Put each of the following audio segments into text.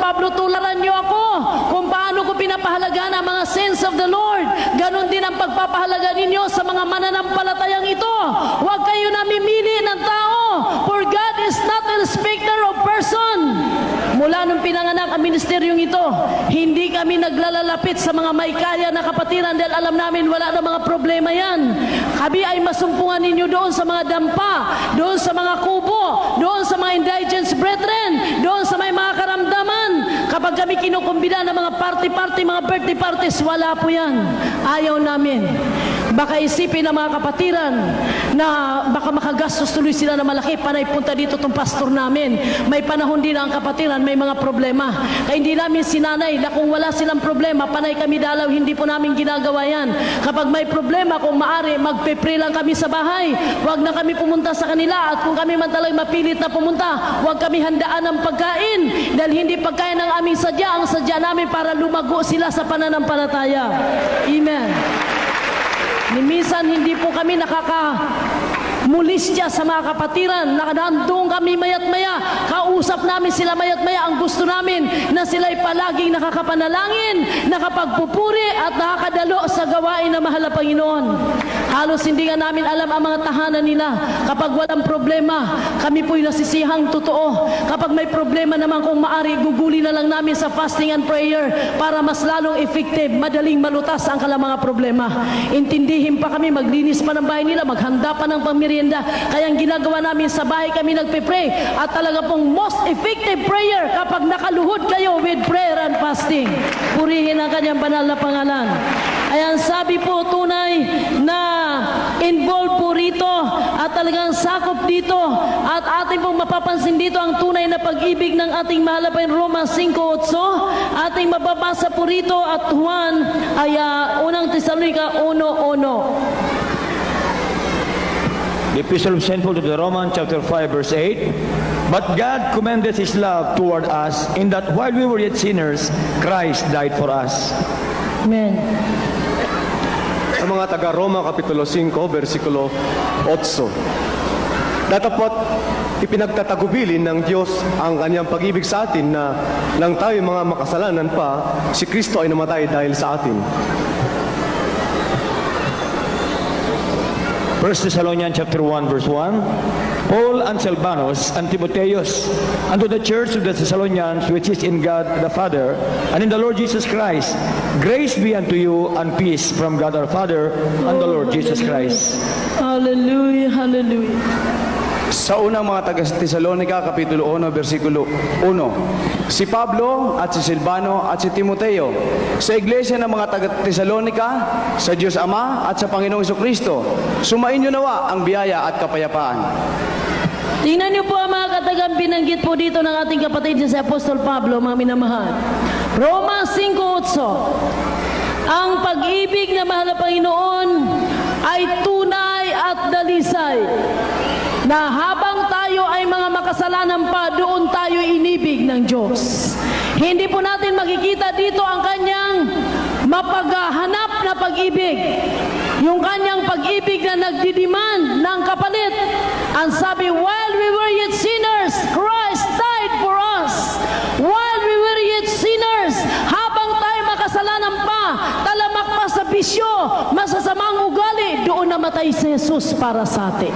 Pablo, tularan niyo ako kung paano ko pinapahalagaan ang mga saints of the Lord. Ganon din ang pagpapahalaga ninyo sa mga mananampalatayang ito. Huwag kayo namimili ng tao, for God is not a respecter of person. Mula nung pinanganak ang ministeryong ito, hindi kami naglalalapit sa mga may kaya na kapatiran dahil alam namin wala na mga problema yan. Kami ay masumpungan ninyo doon sa mga dampa, doon sa mga kubo, doon sa mga indigent brethren, doon sa may mga karamdaman. Kapag kami kinukumbida ng mga party-party, mga birthday parties, wala po yan. Ayaw namin. Baka isipin ng mga kapatiran na baka makagastos tuloy sila na malaki, panay punta dito tong pastor namin. May panahon din ang kapatiran, may mga problema. Kaya hindi namin sinanay na kung wala silang problema, panay kami dalaw, hindi po namin ginagawa yan. Kapag may problema, kung maari, magpe-pray lang kami sa bahay. Huwag na kami pumunta sa kanila. At kung kami man talagang mapilit na pumunta, huwag kami handaan ng pagkain. Dahil hindi pagkain ng aming sadya, ang sadya namin para lumago sila sa pananampalataya. Amen. Minsan hindi po kami nakakamulisya sa mga kapatiran. Nakadandong kami mayat-maya. Kausap namin sila mayat-maya. Ang gusto namin na sila'y palaging nakakapanalangin, nakapagpupuri at nakakadalo sa gawain na mahal na Panginoon. Halos hindi nga namin alam ang mga tahanan nila. Kapag walang problema, kami po'y nasisihang totoo. Kapag may problema naman, kung maari, guguli na lang namin sa fasting and prayer para mas lalong effective, madaling malutas ang kalang mga problema. Intindihin pa kami, maglinis pa ng bahay nila, maghanda pa ng pangmerienda. Kaya ang ginagawa namin sa bahay kami nagpe-pray. At talaga pong most effective prayer kapag nakaluhod kayo with prayer and fasting. Purihin ang kanyang banal na pangalan. Ayan, sabi po tunay na involved po rito at talagang sakop dito at ating pong mapapansin dito ang tunay na pag-ibig ng ating mahal na Panginoon, Romans 5:8. Ating mababasa po rito at Juan ay unang Tesalonica 1:1. The Epistle of St. Paul to the Romans, chapter 5, verse 8. But God commended His love toward us in that while we were yet sinners, Christ died for us. Amen. Sa mga taga-Roma, Kapitulo 5, versikulo 8. Datapot, ipinagtatagubilin ng Diyos ang kanyang pag-ibig sa atin na nang tayo mga makasalanan pa, si Kristo ay namatay dahil sa atin. 1 Thessalonians chapter 1, verse 1. Paul and Silvanus and Timotheus, unto the church of the Thessalonians, which is in God the Father, and in the Lord Jesus Christ, grace be unto you and peace from God our Father and the Lord Jesus Christ. Hallelujah, hallelujah. Sa unang mga taga-Tesalonica, Kapitulo 1, versikulo 1. Si Pablo at si Silvano at si Timoteo, sa iglesia ng mga taga-Tesalonica, sa Diyos Ama at sa Panginoong Jesucristo, sumainyo nawa ang biyaya at kapayapaan. Tingnan niyo po ang mga katagang binanggit po dito ng ating kapatid si Apostol Pablo, mga minamahal. Romans 5:8. Ang pag-ibig na mahal na Panginoon ay tunay at dalisay, na habang tayo ay mga makasalanan pa, doon tayo inibig ng Diyos. Hindi po natin makikita dito ang kanyang mapaghahanap na pag-ibig. Yung kanyang pag-ibig na nagdidiman ng kapalit. Ang sabi, while we were yet sinners, Christ died for us. While we were yet sinners, habang tayo makasalanan pa, talamak pa sa bisyo, masasamang ugali, doon namatay si Jesus para sa atin.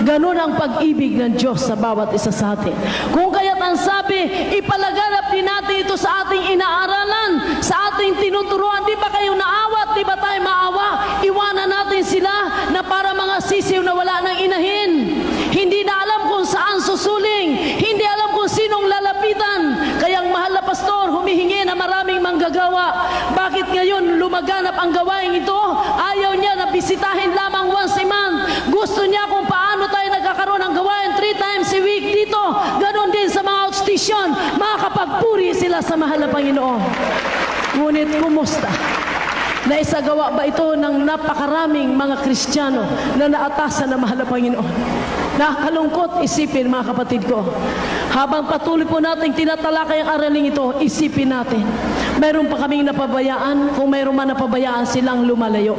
Ganun ang pag-ibig ng Diyos sa bawat isa sa atin. Kung kaya't ang sabi, ipalaganap din natin ito sa ating inaaralan, sa ating tinuturuan. Di ba kayo naawa? Di ba tayo maawa? Iwanan natin sila na para mga sisiw na wala nang inahin. Hindi na alam kung saan susuling. Hindi alam kung sinong lalapitan. Kaya ang mahal na pastor, humihingi na maraming manggagawa. Bakit ngayon lumaganap ang gawain ito? Ayaw niya na bisitahin lamang once a month. Gusto niya kung paano tayo nagkakaroon ng gawain 3 times a week dito. Ganon din sa mga outstation. Makakapagpuri sila sa mahal na Panginoon. Ngunit kumusta? Naisagawa ba ito ng napakaraming mga Kristiyano na naatasan ng mahal na Panginoon? Nakakalungkot isipin, mga kapatid ko. Habang patuloy po natin tinatalakay ang araling ito, isipin natin. Mayroon pa kaming napabayaan, kung mayroon man napabayaan silang lumalayo.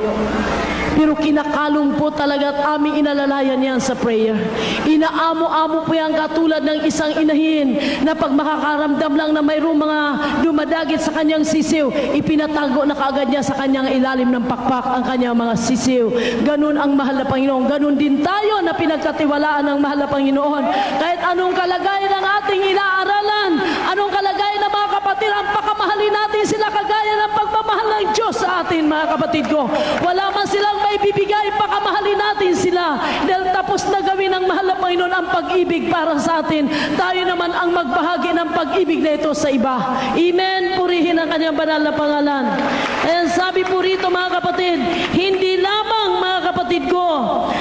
Pero kinakalong po talaga at aming inalalayan yan sa prayer. Inaamo-amo po yan katulad ng isang inahin na pag makakaramdam lang na mayroong mga dumadagit sa kanyang sisiw, ipinatago na kaagad niya sa kanyang ilalim ng pakpak ang kanyang mga sisiw. Ganun ang mahal na Panginoon. Ganun din tayo na pinagkatiwalaan ng mahal na Panginoon. Kahit anong kalagayan ng ating inaaralan, anong kalagayan ng mga kapatid, ang pakamahalin natin sila kagaya ng pagmamahal ng Diyos sa atin, mga kapatid ko. Wala man silang may bibigay, pakamahalin natin sila. Dahil tapos na gawin ng mahal na Panginoon ang pag-ibig para sa atin. Tayo naman ang magbahagi ng pag-ibig na ito sa iba. Amen. Purihin ang kanyang banal na pangalan. And sabi po rito, mga kapatid, hindi lamang, mga kapatid ko,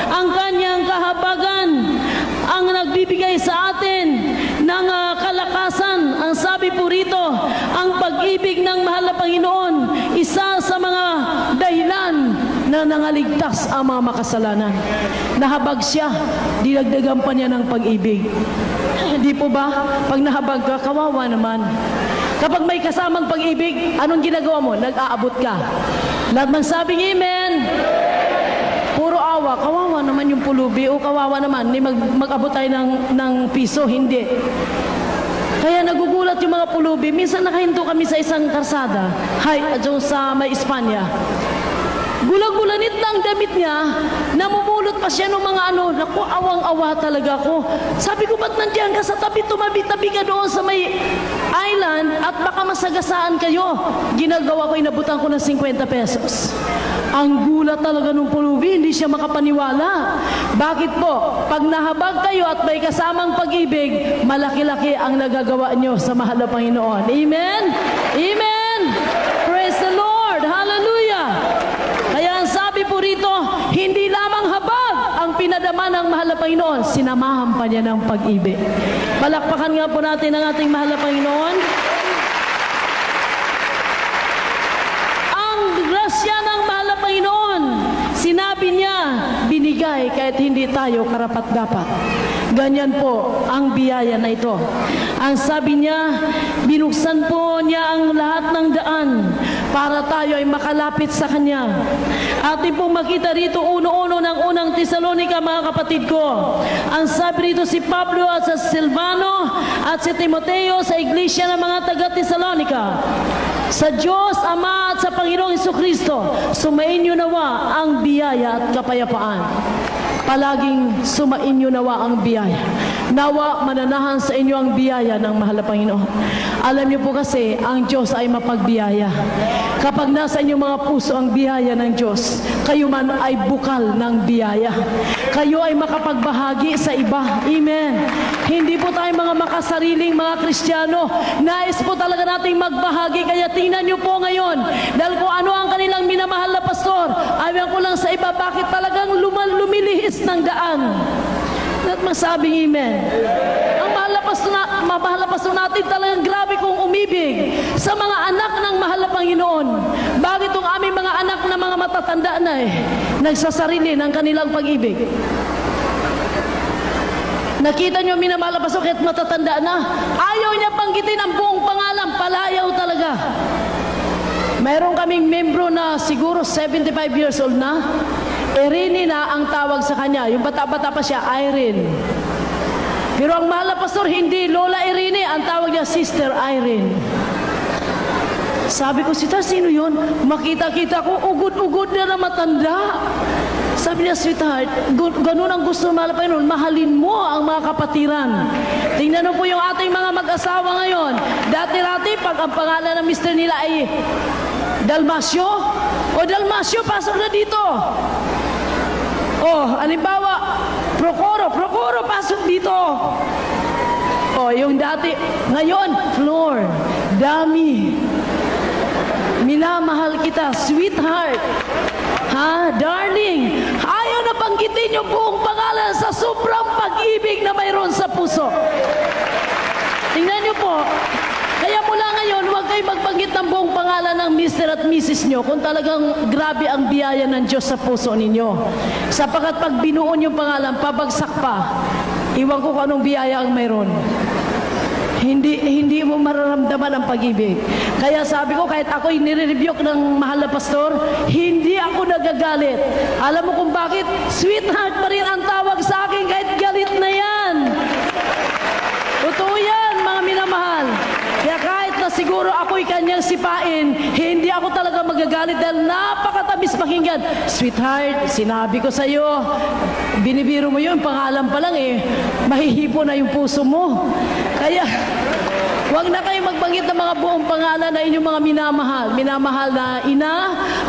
ang kanyang kahabagan ang nagbibigay sa atin ng kalakasan. Ang sabi po rito, ang pag-ibig ng mahal na Panginoon, isa sa mga dahilan na nangaligtas ang mga makasalanan. Nahabag siya, dinagdagan pa niya ng pag-ibig. Hindi po ba? Pag nahabag ka, kawawa naman. Kapag may kasamang pag-ibig, anong ginagawa mo? Nag-aabot ka. Lahat ng sabing amen. Puro awa, kawawa naman yung pulubi o kawawa naman, ni mag-abot tayo ng piso, hindi. Kaya nagugulat yung mga pulubi. Minsan nakahinto kami sa isang karsada, sa may Espanya. Gulang-gulanit na ang damit niya, namumulot pa siya ng mga naku, awang-awa talaga ako. Sabi ko, ba't nandiyan ka sa tabi, tumabi-tabi ka doon sa may island at baka masagasaan kayo. Ginagawa ko, inabutan ko ng 50 pesos. Ang gulat talaga ng pulubi, hindi siya makapaniwala. Bakit po? Pag nahabag kayo at may kasamang pag-ibig, malaki-laki ang nagagawa nyo sa mahal na Panginoon. Amen? Amen! Praise the Lord! Hallelujah! Kaya ang sabi po rito, hindi lamang habag ang pinadama ng mahal na Panginoon, sinamahan pa niya ng pag-ibig. Palakpakan nga po natin ang ating mahal na Panginoon. Ang grasya ng mahal na Panginoon, sinabi niya, binigay kahit hindi tayo karapat-dapat. Ganyan po ang biyaya na ito. Ang sabi niya, binuksan po niya ang lahat ng daan para tayo ay makalapit sa Kanya. Atin pong makita rito uno-uno ng unang Tesalonica, mga kapatid ko. Ang sabi rito si Pablo at sa Silvano at si Timoteo sa iglesia ng mga taga-Tesalonica. Sa Diyos, Ama at sa Panginoong Jesucristo, sumainyo nawa ang biyaya at kapayapaan. Palaging sumainyo nawa ang biyaya. Nawa mananahan sa inyo ang biyaya ng mahal na Panginoon. Alam niyo po kasi, ang Diyos ay mapagbiyaya. Kapag nasa inyong mga puso ang biyaya ng Diyos, kayo man ay bukal ng biyaya. Kayo ay makapagbahagi sa iba. Amen. Hindi po tayo mga makasariling mga Kristiyano. Nais po talaga nating magbahagi. Kaya tingnan niyo po ngayon, dahil kung ano ang kanilang minamahal na pastor, ayaw ko lang sa iba, bakit talagang lumilihis ng daan. At masabing amen. Ang mahal na pastor natin talagang grabe kong umibig sa mga anak ng mahal na Panginoon. Bakit itong aming mga anak na mga matatanda na nagsasarili ng kanilang pag-ibig? Nakita niyo minamahal na pastor kahit matatanda na, ayaw niya banggitin ang buong pangalan, palayaw talaga. Mayroon kaming membro na siguro 75 years old na. Irene na ang tawag sa kanya. Yung bata-bata pa siya, Irene. Pero ang mahal na pastor, hindi Lola Irene, ang tawag niya Sister Irene. Sabi ko, sino yun? Makita-kita ko, ugod-ugod na matanda. Sabi niya, sweetheart, ganun ang gusto ng mahal na Panginoon, mahalin mo ang mga kapatiran. Tingnan mo po yung ating mga mag-asawa ngayon. Dati-rati, pag ang pangalan ng mister nila ay Dalmasyo, o Dalmasyo, pasok na dito. O, halimbawa, Procoro, pasok dito. O, yung dati, ngayon, Flor, Dami, minamahal kita, sweetheart, darling. Ayaw na banggitin yung buong pangalan sa sobrang pag-ibig na mayroon sa puso. Tingnan niyo po, kaya mula ngayon, huwag kayo magbanggit ng buong pangalan ng Mr. at Mrs. nyo kung talagang grabe ang biyaya ng Diyos sa puso ninyo. Sapagkat pag binuon yung pangalan, pabagsak pa. Iwan ko kung anong biyaya ang mayroon. hindi mo mararamdaman ang pag-ibig. Kaya sabi ko, kahit ako'y nire-rebuke ng mahal na pastor, hindi ako nagagalit. Alam mo kung bakit? Sweetheart pa rin ang tawag sa akin kahit galit na yan. Totoo yan, mga minamahal. Kaya kahit na siguro ako'y kanyang sipain, hindi ako talaga magagalit dahil napakatamis pakinggan. Sweetheart, sinabi ko sa'yo, binibiro mo yun, pangalan pa lang mahihipo na yung puso mo. Kaya, huwag na kayo magbanggit ng mga buong pangalan na inyong mga minamahal. Minamahal na ina,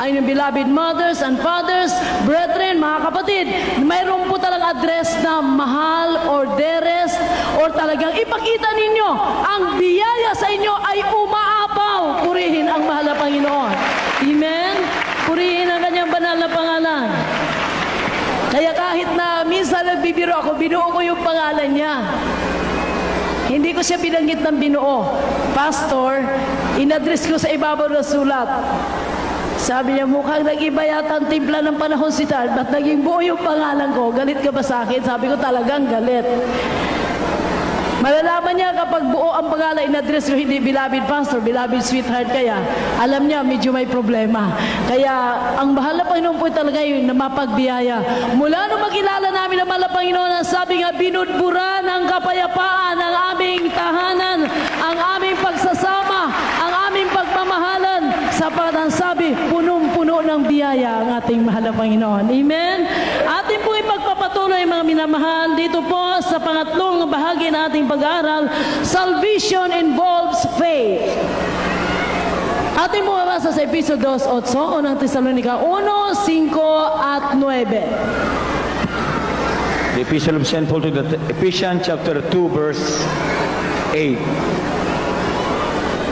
ay inyong beloved mothers and fathers, brethren, mga kapatid. Mayroon po talagang address na mahal or dearest or talagang ipakita ninyo ang biyaya sa inyo ay umaapaw. Purihin ang mahal na Panginoon. Amen? Purihin ang kanyang banal na pangalan. Kaya kahit na minsan nagbibiro ako, binuo ko yung pangalan niya. Hindi ko siya binanggit ng binuo. Pastor, in-address ko sa ibabaw ng sulat. Sabi niya, mukhang nag-iba yata ang timpla ng panahon si Tad. Ba't naging buo yung pangalan ko? Galit ka ba sa akin? Sabi ko, talagang galit. Malalaman niya kapag buo ang pangalan, in-address ko, hindi beloved pastor, beloved sweetheart kaya. Alam niya, medyo may problema. Kaya, ang mahal na Panginoon po talaga yun na mapagbiyaya. Mula nung makilala namin ang mahal na Panginoon, ang sabi nga, binudburan ang kapayapaan, ang aming tahanan, ang aming pagsasama, ang aming pagmamahalan. Sapat ang sabi, punong-puno ng biyaya ang ating mahal na Panginoon. Amen? Ating po ipagpapatuloy mga minamahal dito po sa pangatlong bahagi ng ating pag-aaral, salvation involves faith. Ating bumabasa sa Episod 2:8, unang Tesalonica 1:5 at 9. The Epistle of St. Paul to the Ephesians chapter 2 verse 8.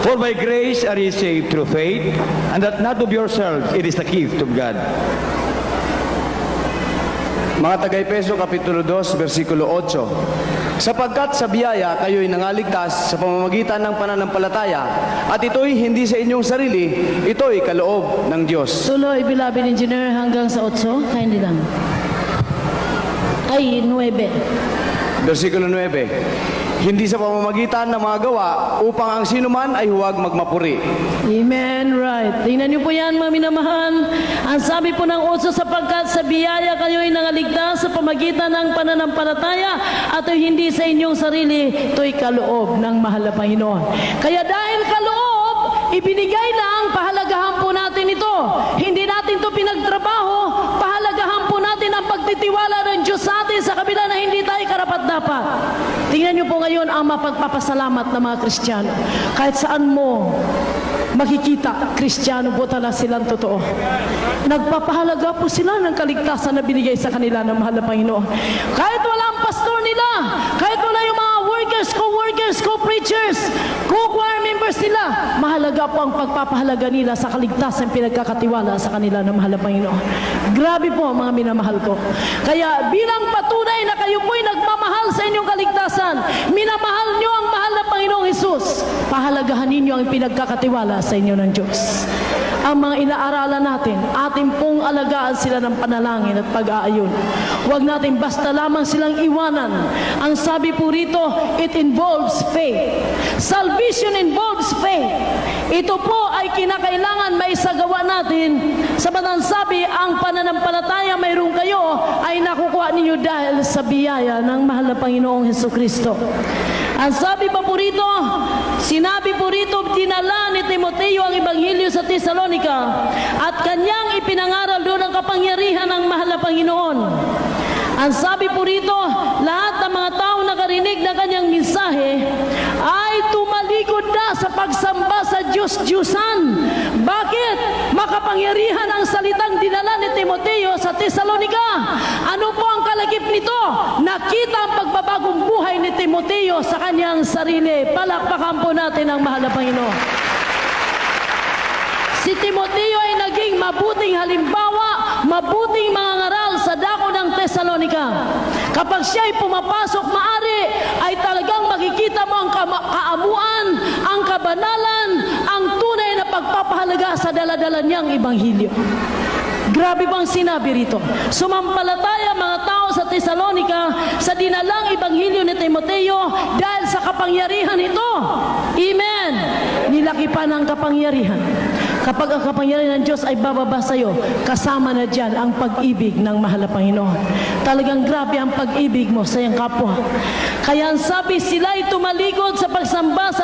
For by grace are ye saved through faith, and that not of yourselves, it is the gift of God. Mga taga-Efeso Kapitulo 2, versikulo 8. Sapagkat sa biyaya kayo'y nangaligtas sa pamamagitan ng pananampalataya, at ito'y hindi sa inyong sarili, ito'y kaloob ng Diyos. Tuloy, beloved engineer, hanggang sa 8. Hindi lang. Ay, 9. Versikulo 9. Hindi sa pamamagitan ng mga gawa upang ang sinuman ay huwag magmapuri. Amen, right. Tingnan niyo po yan, mga minamahal. Ang sabi po ng 8, sapagkat sa biyaya kayo'y nangaligtas sa pamagitan ng pananampalataya at hindi sa inyong sarili, ito'y kaloob ng mahal na Panginoon. Kaya dahil kaloob, ibinigay lang, pahalagahan po natin ito. Hindi natin ito pinagtrabaho, pahalagahan po natin ang pagtitiwala ng Diyos sa atin sa kabila na hindi tayo karapat-dapat. Tingnan niyo po ngayon ang mapagpapasalamat ng mga Kristiyano. Kahit saan mo makikita, Kristiyano po talaga silang totoo. Nagpapahalaga po sila ng kaligtasan na binigay sa kanila ng mahal na Panginoon. Kahit wala ang pastor nila, kahit wala yung mga workers, co-workers, co-preachers, co-choir members nila, mahalaga po ang pagpapahalaga nila sa kaligtasan pinagkakatiwala sa kanila ng mahal na Panginoon. Grabe po mga minamahal ko. Kaya bilang patunay na kayo po'y nagmamahal sa inyong kaligtasan, minamahal nyo ang mahal na Panginoong Hesus, pahalagahan ninyo ang pinagkakatiwala sa inyo ng Diyos. Ang mga inaaralan natin, ating pong alagaan sila ng panalangin at pag-aayon. Huwag natin basta lamang silang iwanan. Ang sabi po rito, it involves faith. Salvation involves faith. Ito po ay kinakailangan maisagawa natin. Samanang sabi, ang pananampalataya mayroon kayo ay nakukuha ninyo dahil sa biyaya ng mahal na Panginoong Hesukristo. Ang sabi pa po rito, sinabi po rito, dinala ni Timoteo ang Ebanghelyo sa Tesalonica at kanyang ipinangaral doon ang kapangyarihan ng mahal na Panginoon. Ang sabi po rito, lahat ng mga tao nakarinig ng kanyang mensahe ay tumalikod na sa pagsamba sa Diyos-Diyusan. Bakit? Makapangyarihan ang salitang dinala ni Timoteo sa Tesalonica. Ano po ang kalagip nito? Nakita ang pagbabagong buhay ni Timoteo sa kanyang sarili. Palakpakan po natin ang mahal na Panginoon. Si Timoteo ay naging mabuting halimbawa, mabuting mga ngaral sa dako ng Tesalonica. Kapag siya ay pumapasok, maari ay talagang makikita mo ang kaamuan, ang kabanalan, ang tunay na pagpapahalaga sa daladala niyang Ebanghelyo. Grabe bang sinabi rito? Sumampalataya mga tao sa Tesalonica sa dinalang Ebanghelyo ni Timoteo dahil sa kapangyarihan ito. Amen. Nilaki pa ng kapangyarihan. Kapag ang kapangyarihan ng Diyos ay bababa sa iyo, kasama na dyan ang pag-ibig ng mahal na Panginoon. Talagang grabe ang pag-ibig mo sa iyong kapwa. Kaya ang sabi, sila ay tumalikod sa pagsamba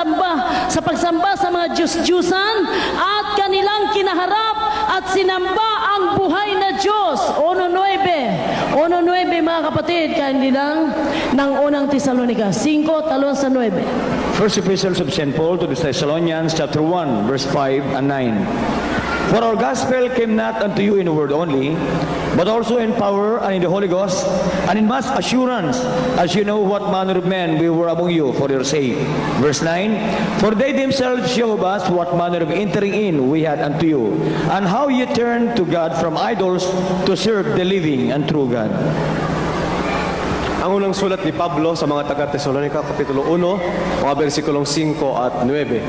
sa mga Diyos-Diyusan at kanilang kinaharap at sinamba ang buhay na Diyos. 1:9 mga kapatid, kanilang ng unang Tesalonica 5:3-9. First Epistle of St. Paul to the Thessalonians, chapter 1, verse 5 and 9. For our gospel came not unto you in word only, but also in power and in the Holy Ghost, and in much assurance, as you know what manner of men we were among you for your sake. Verse 9, for they themselves show us what manner of entering in we had unto you, and how ye turned to God from idols to serve the living and true God. Ang unang sulat ni Pablo sa mga taga-Tesalonica, Kapitulo 1, mga versikulong 5 at 9.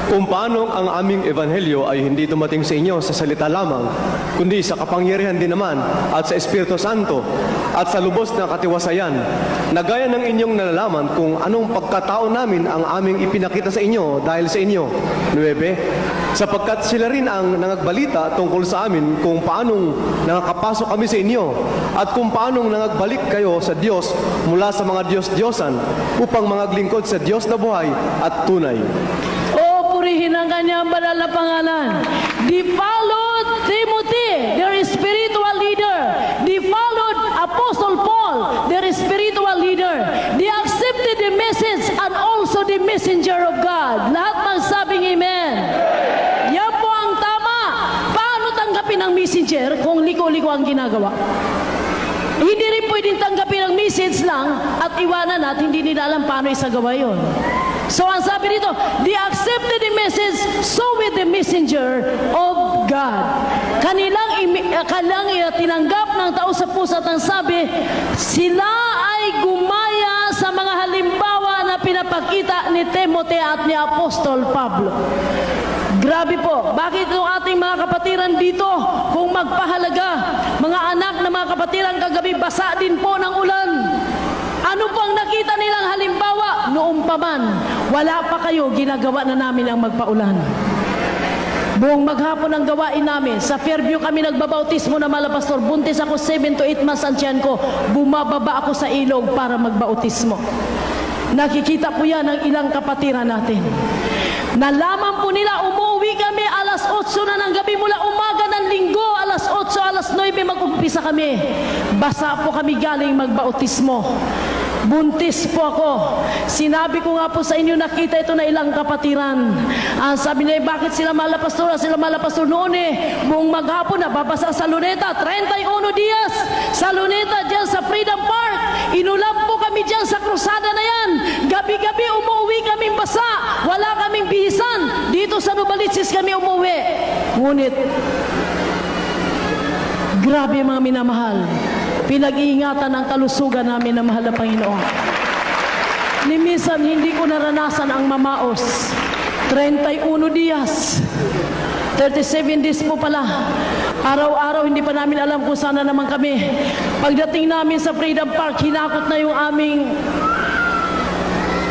Kung paano ang aming ebanghelyo ay hindi dumating sa inyo sa salita lamang, kundi sa kapangyarihan din naman at sa Espiritu Santo at sa lubos na katiwasayan, na gaya ng inyong nalalaman kung anong pagkatao namin ang aming ipinakita sa inyo dahil sa inyo. 9. Sapagkat sila rin ang nangagbalita tungkol sa amin kung paanong nakakapasok kami sa inyo at kung paanong nangagbalik kayo sa Diyos mula sa mga Diyos-Diyosan upang mangaglingkod sa Diyos na buhay at tunay. Purihin ang kanyang banal na pangalan. They followed Timothy, their spiritual leader. They followed Apostle Paul, their spiritual leader. They accepted the message and also the messenger of God. Lahat magsabing amen. Yan po ang tama. Paano tanggapin ang messenger kung liko-liko ang ginagawa? Hindi rin pwedeng tanggapin ang message lang at iwanan at hindi nila alam paano isagawa yun. So ang sabi dito, they accepted the message, so with the messenger of God. Kanilang tinanggap ng tao sa puso at ang sabi, sila ay gumaya sa mga halimbawa na pinapakita ni Timothy at ni Apostol Pablo. Grabe po. Bakit yung ating mga kapatiran dito, kung magpahalaga, mga anak na mga kapatiran kagabi, basa din po ng ulan. Ano po ang nakita nilang halimbawa? Noong pa man, wala pa kayo, ginagawa na namin ang magpaulan. Buong maghapon ang gawain namin. Sa Fairview kami nagbabautismo na malapastor. Buntis ako 7 to 8 months ang tiyan ko. Bumababa ako sa ilog para magbautismo. Nakikita po yan ng ilang kapatiran natin. Nalaman po nila, umuwi kami alas 8 na ng gabi mula umaga ng linggo, alas 8, alas 9 mag-umpisa kami. Basa po kami galing magbautismo. Buntis po ako. Sinabi ko nga po sa inyo, nakita ito na ilang kapatiran. Sabi nila, bakit sila malapastor? Sila malapastor noon buong maghapon na babasa sa Luneta. 31 Dias sa Luneta, dyan sa Freedom Park. Inulam po kami dyan sa krusada na yan. Gabi-gabi umuwi kaming basa. Wala kaming bihisan. Dito sa Nubalitsis kami umuwi. Ngunit, grabe mga minamahal. Pinag-iingatan ang kalusugan namin na mahal na Panginoon. Ni minsan hindi ko naranasan ang mamaos. 31 Dias. 37 days po pala. Araw-araw hindi pa namin alam kung sana naman kami. Pagdating namin sa Freedom Park, hinakot na yung aming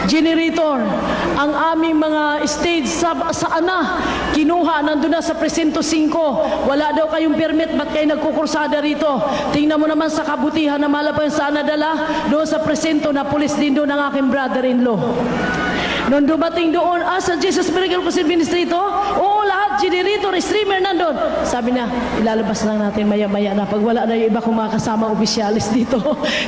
generator. Ang aming mga stage saan na? Kinuha, nandun na sa Presinto 5. Wala daw kayong permit, ba't kayo nagkukursada rito? Tingnan mo naman sa kabutihan na malapan saan nadala. Doon sa Presinto, na pulis din doon ang aking brother-in-law. Nung dumating doon, sa Jesus Miracle Crusade Ministry ito, oo, lahat, generator, streamer nandun. Sabi niya, ilalabas lang natin maya-maya na pag wala na yung iba kong mga kasamang opisyalis dito.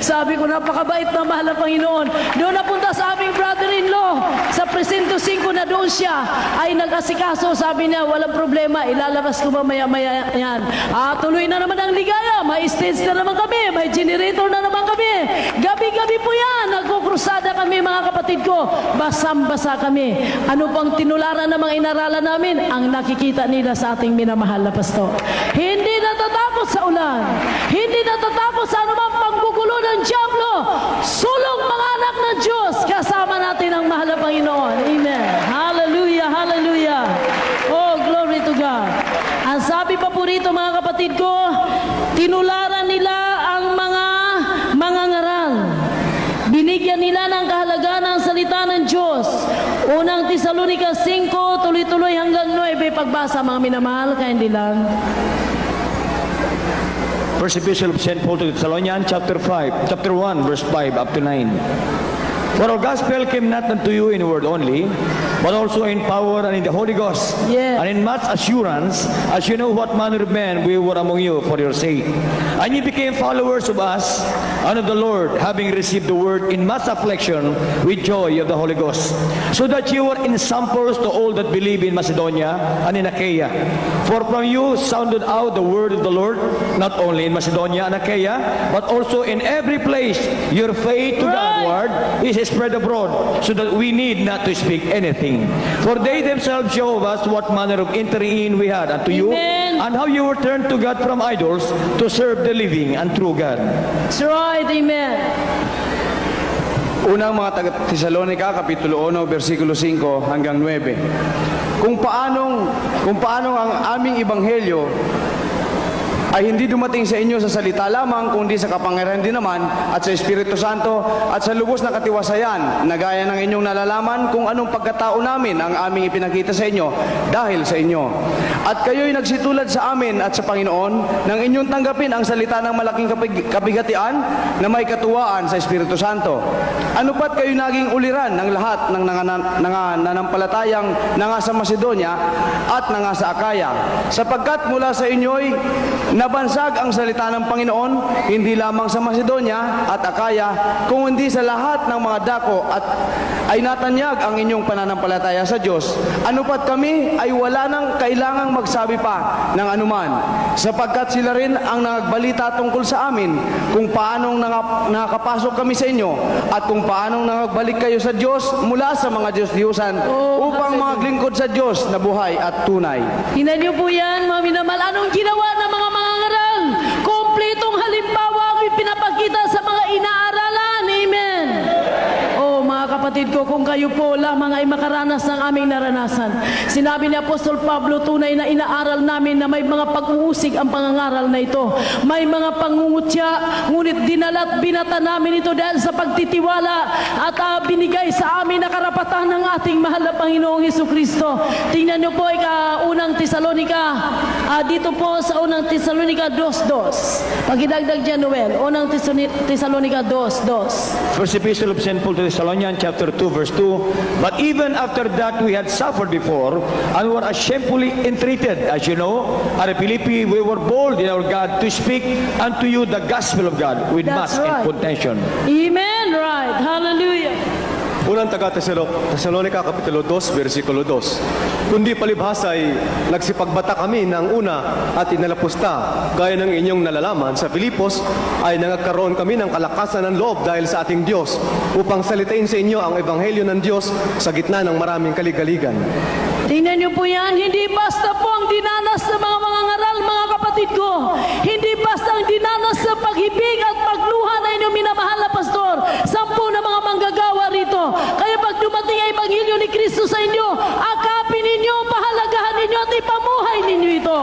Sabi ko, napakabait na mahal na Panginoon. Doon napunta sa aming brother-in-law, sa Presinto 5 na doon siya, ay nag-asikaso. Sabi niya, walang problema, ilalabas ko ba maya-maya yan. Tuloy na naman ang ligaya, may stage na naman kami, may generator na naman kami. Gabi-gabi po yan, nagkukrusada kami mga kapatid ko. Basang-basa kami. Ano pang tinularan ng mga inaralan namin? Ang nakikita nila sa ating minamahal na pastor. Hindi natatapos sa ulan. Hindi natatapos sa anumang panggugulo ng Diablo. Sulong mga anak ng Diyos. Kasama natin ang mahal na Panginoon. Amen. Hallelujah, hallelujah. Oh, glory to God. Ang sabi pa po rito mga kapatid ko, tinularan nila ang mga Tesalonica 5, tuloy-tuloy hanggang 9, pagbasa mga minamahal, kaya hindi lang. First Epistle of St. Paul to the Thessalonians, chapter 1, verse 5 up to 9. For our gospel came not unto you in word only, but also in power and in the Holy Ghost, Yes. and in much assurance, as you know what manner of men we were among you for your sake. And ye became followers of us and of the Lord, having received the word in much affliction with joy of the Holy Ghost, so that you were ensamples to all that believe in Macedonia and in Achaia. For from you sounded out the word of the Lord, not only in Macedonia and Achaia, but also in every place. Your faith to Godward is spread abroad, so that we need not to speak anything. For they themselves show us what manner of entering in we had unto you, Amen. and how you were turned to God from idols to serve the living and true God. That's right, amen. Unang mga taga-Tesalonica, Kapitulo 1, versikulo 5 hanggang 9. Kung paanong ang aming ebanghelyo ay hindi dumating sa inyo sa salita lamang, kundi sa kapangyarihan din naman at sa Espiritu Santo at sa lubos na katiwasayan, na gaya ng inyong nalalaman kung anong pagkatao namin ang aming ipinakita sa inyo dahil sa inyo. At kayo'y nagsitulad sa amin at sa Panginoon nang inyong tanggapin ang salita ng malaking kabigatian na may katuwaan sa Espiritu Santo. Ano pat kayo naging uliran ng lahat ng nanampalatayang nanga sa Macedonia at nanga sa Akaya, sapagkat mula sa inyo'y nabansag ang salita ng Panginoon, hindi lamang sa Macedonia at Akaya, kung hindi sa lahat ng mga dako, at ay natanyag ang inyong pananampalataya sa Diyos. Ano pat kami ay wala nang kailangang magsabi pa ng anuman, sapagkat sila rin ang nagbalita tungkol sa amin kung paanong nakapasok kami sa inyo at kung paanong nagbalik kayo sa Diyos mula sa mga Diyos-Diyusan upang maglingkod sa Diyos na buhay at tunay. Tingnan niyo po yan, mga minamahal. Anong ginawa ng mga mangangaral? Kompletong halimbawa ang ipinapakita sa mga inaaralan. Amen. Oh, mga kapatid ko, kung kayo po lamang ay makaranas ng aming naranasan. Sinabi ni Apostol Pablo, tunay na inaaral namin na may mga pag-uusig ang pangangaral na ito. May mga pangungutya, ngunit dinala't binata namin ito dahil sa pagtitiwala at binigay sa amin na karapatan ng ating mahal na Panginoong Hesukristo. Tingnan niyo po unang Tesalonica, dito po sa unang Tesalonica 2:2. Pagidagdag dyan, Noel, unang Tesalonica 2:2. First Epistle of St. Paul to the Thessalonians, chapter 2, verse 2. But even after that we had suffered before, and were shamefully entreated, as you know, at Philippi we were bold in our God to speak unto you the gospel of God with That's much right. contention. Amen, right. Hallelujah. Unang taga-Tesalonica, Kapitulo 2, versikulo 2. Kundi palibhas ay nagsipagbata kami ng una at inalapusta, gaya ng inyong nalalaman sa Filipos, ay nagkaroon kami ng kalakasan ng loob dahil sa ating Diyos, upang salitain sa inyo ang ebanghelyo ng Diyos sa gitna ng maraming kaligaligan. Tingnan niyo po yan, hindi basta po ang dinanas ng mga mangangaral, mga kapatid ko. Hindi basta ang dinanas sa paghibig at pagluha na inyong minamahal na pastor. 10 na mga manggagawa rito. Kaya pag dumating ang ebanghelyo ni Kristo sa inyo, akapin ninyo, pahalagahan ninyo at ipamuhay ninyo ito.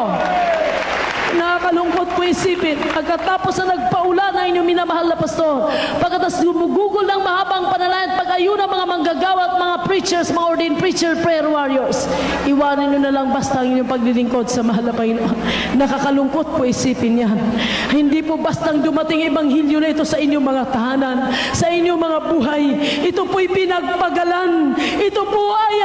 Nakakalungkot po isipin, pagkatapos na nagpaula na inyong minamahal na pastor, pagkatapos gumugugol ng mahabang panalayan, pag-ayun ng mga manggagawa at mga preachers, mga ordained preacher, prayer warriors, iwanan nyo na lang basta ang inyong paglilingkod sa mahal na Panginoon. Nakakalungkot po isipin yan. Hindi po bastang dumating ebanghelyo na ito sa inyong mga tahanan, sa inyong mga buhay. Ito po'y pinagpagalan. Ito po ay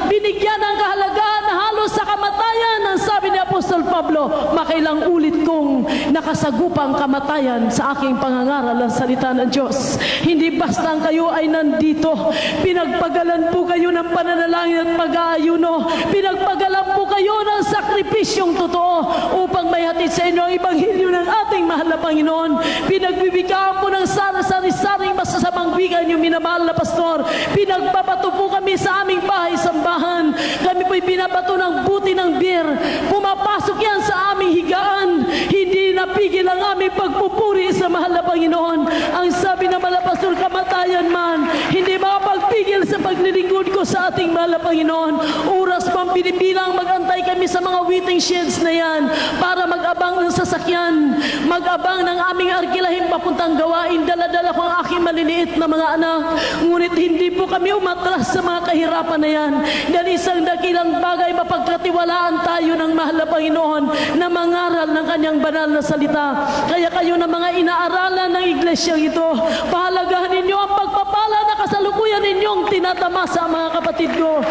binigyan ng kahalagaan na halos sa kamatayan. Ang sabi ni Apostol Pablo, makailang ulit kong nakasagupang kamatayan sa aking pangangaral ang salita ng Diyos. Hindi basta kayo ay nandito. Pinagpagalan po kayo ng pananalangin at pag-aayuno. Pinagpagalan po kayo ng sakripisyong totoo upang may hatid sa inyo ang ebanghelyo ng ating mahal na Panginoon. Pinagbibigyan po ng sari-saring masasamang bigan yung minamahal na pastor. Pinagbabato po kami sa aming bahay-sambahan. Kami po'y binabato ng buti ng beer. Pumapasok yan sa aming higaan. Hindi napigil ang aming pagpupuri sa mahal na Panginoon. Ang sabi ng mahal na pastor, kamatayan man, hindi makapagpigil sa paglilingkod paglilingkod ko sa ating mahal na Panginoon. Oras pang binibilang, magantay kami sa mga waiting sheds na yan para mag-abang ng sasakyan, mag-abang ng aming arkilahin papuntang gawain. Dala-dala ko ang aking maliliit na mga anak. Ngunit hindi po kami umatras sa mga kahirapan na yan. Dahil isang dakilang bagay, mapagkatiwalaan tayo ng mahal na Panginoon na mangaral ng kanyang banal na salita. Kaya kayo na mga inaaralan ng iglesyang ito, pahalagahan ninyo ang pagpapala na kasalukuyan ninyong tinatamasa, mga kapatid ko.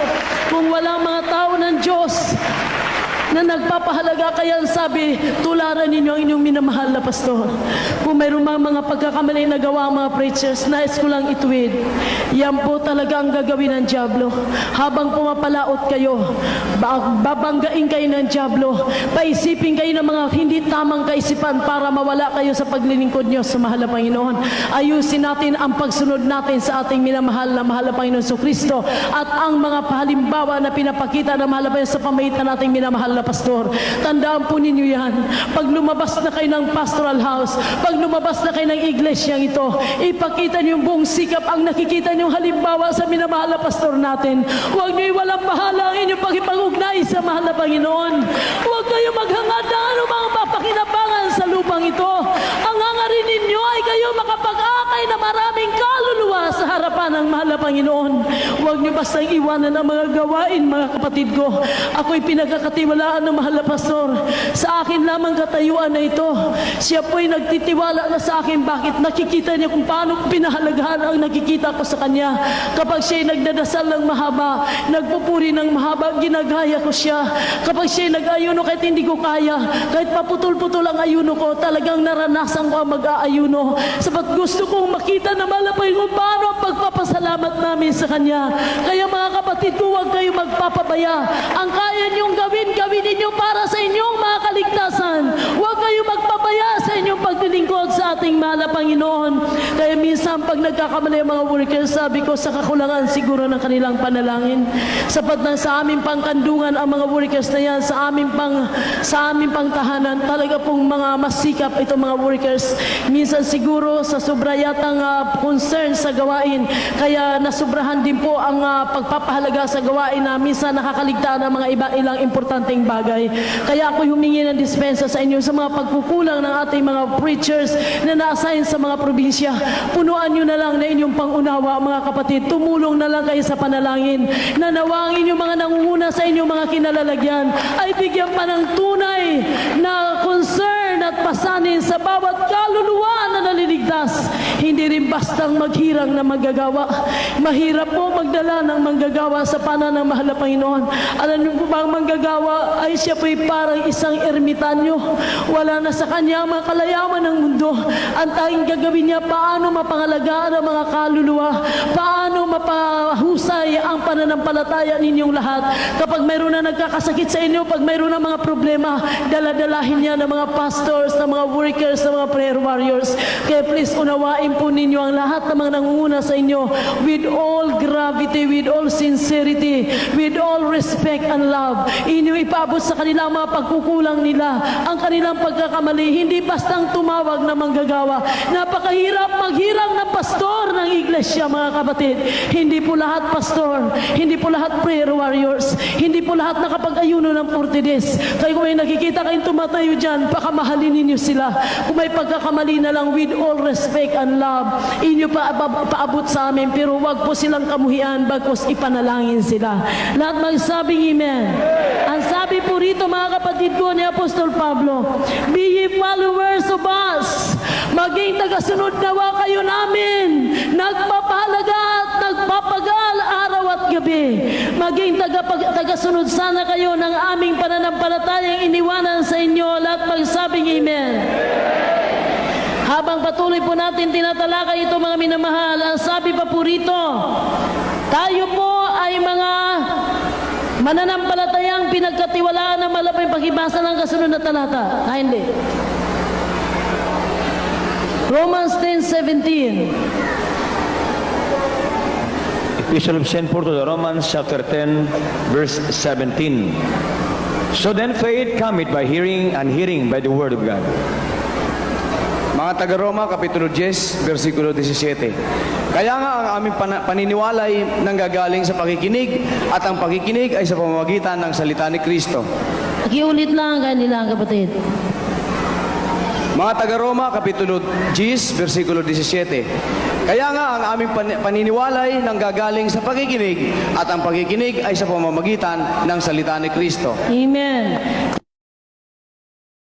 Kung walang mga tao ng Diyos na nagpapahalaga, kaya sabi, tularan ninyo ang inyong minamahal na pastor. Kung mayroon mga pagkakamali na gawa ang mga preachers, nais ko lang ituwid. Yan po talaga ang gagawin ng dyablo. Habang pumapalaot kayo, babanggain kayo ng dyablo, paisipin kayo ng mga hindi tamang kaisipan para mawala kayo sa paglilingkod nyo sa mahal na Panginoon. Ayusin natin ang pagsunod natin sa ating minamahal na mahal na Panginoon Kristo at ang mga pahalimbawa na pinapakita ng mahal na Panginoon sa pamagitan nating minamahal na pastor. Tandaan po ninyo yan. Pag lumabas na kayo ng pastoral house, pag lumabas na kayo ng iglesyang ito, ipakita niyo yung buong sikap, ang nakikita niyong halimbawa sa minamahal na pastor natin. Huwag niyo walang bahala ang inyong pag-ipag-ugnay sa mahal na Panginoon. Huwag kayo maghangad ng anumang mapakinabangan sa lupang ito. Ang hangarin ninyo ay kayo makapag-akay na maraming kaluluwa sa harapan ng mahal na Panginoon. Huwag niyo basta iwanan ang mga gawain, mga kapatid ko. Ako'y pinagkakatiwalaan ng mahal na pastor. Sa akin lamang katayuan na ito. Siya po'y nagtitiwala na sa akin. Bakit? Nakikita niya kung paano pinahalagahan ang nakikita ko sa kanya. Kapag siya'y nagdadasal ng mahaba, nagpupuri ng mahaba, ginagaya ko siya. Kapag siya'y nag-ayuno kahit hindi ko kaya, kahit paputol-putol ang ayuno ko, talagang naranasan ko ang mag-aayuno. Sapat gusto kong makita na malapay kung paano ang pagpapasalamat namin sa kanya. Kaya mga kapatid ko, huwag kayo magpapabaya. Ang kaya niyong gawin, gawin ninyo para sa inyong mga kaligtasan. Huwag kayo magpabaya sa inyong paglilingkod sa ating mahal na Panginoon. Kaya minsan pag nagkakamali ang mga workers, sabi ko sa kakulangan siguro ng kanilang panalangin. Sapat na sa aming pangkandungan ang mga workers na yan, sa aming pang tahanan, talaga pong mga masikap itong mga workers. Minsan siguro sa sobra yatang concern sa gawain, kaya nasubrahan din po ang pagpapahalaga sa gawain na minsan nakakaligtaan ng mga ilang importanteng bagay. Kaya ako humingi ng dispensa sa inyo sa mga pagkukulang ng ating mga preachers na na-assign sa mga probinsya. Punuan nyo na lang na inyong pangunawa, mga kapatid. Tumulong na lang kayo sa panalangin. Nanawangin yung mga nangunguna sa inyong mga kinalalagyan ay bigyan pa ng tunay na concern at pasanin sa bawat kaluluwa na naliligtas. Hindi rin bastang maghirang na manggagawa. Mahirap po magdala ng manggagawa sa panan ng mahal na Panginoon. Alam niyo po ba, ang manggagawa ay siya po'y parang isang ermitanyo. Wala na sa kanya ang mga kalayawan ng mundo. Ang tanging gagawin niya, paano mapangalagaan ang mga kaluluwa, paano mapahusay ang pananampalataya ninyong lahat. Kapag mayroon na nagkakasakit sa inyo, pag mayroon na mga problema, daladalahin niya ng mga pastors, ng mga workers, ng mga prayer warriors. Kaya please, unawain po ninyo ang lahat ng mga nangunguna sa inyo with all gravity, with all sincerity, with all respect and love. Inyo ipaabot sa kanilang mga pagkukulang nila, ang kanilang pagkakamali, hindi bastang tumawag na manggagawa. Napakahirap maghirang ng pastor ng iglesia, mga kapatid. Hindi po lahat pastor, hindi po lahat prayer warriors, hindi po lahat nakapag-ayuno ng 40 days. Kaya kung may nakikita kayong tumatayo dyan, pakamahalin ninyo sila. Kung may pagkakamali na lang, with all respect and love, inyo paabot sa amin, pero wag po silang kamuhian, bagkos ipanalangin sila. Lahat magsabing amen. Ang sabi po rito, mga kapatid ko, ni Apostol Pablo, be ye followers of us. Maging tagasunod nawa kayo namin. Nagpapahalaga at nagpapagal araw at gabi. Maging tagasunod sana kayo ng aming pananampalatayang iniwanan sa inyo. Lahat magsabing amen. Habang patuloy po natin tinatalakay ito, mga minamahal, ang sabi pa po rito, tayo po ay mga mananampalatayang pinagkatiwalaan ng malapay paghibasa ng kasunod na talata. Hindi. Romans 10:17. Epistle of St. Paul to the Romans, chapter 10, verse 17. So then faith cometh by hearing, and hearing by the word of God. Mga taga-Roma, Kapitulo 10, versikulo 17. Kaya nga ang aming paniniwala ay nanggagaling sa pakikinig at ang pakikinig ay sa pamamagitan ng salita ni Kristo. Pakiulit lang kanila, kapatid. Mga taga-Roma, Kapitulo 10, versikulo 17. Kaya nga ang aming paniniwala ay nanggagaling sa pakikinig at ang pakikinig ay sa pamamagitan ng salita ni Kristo. Amen.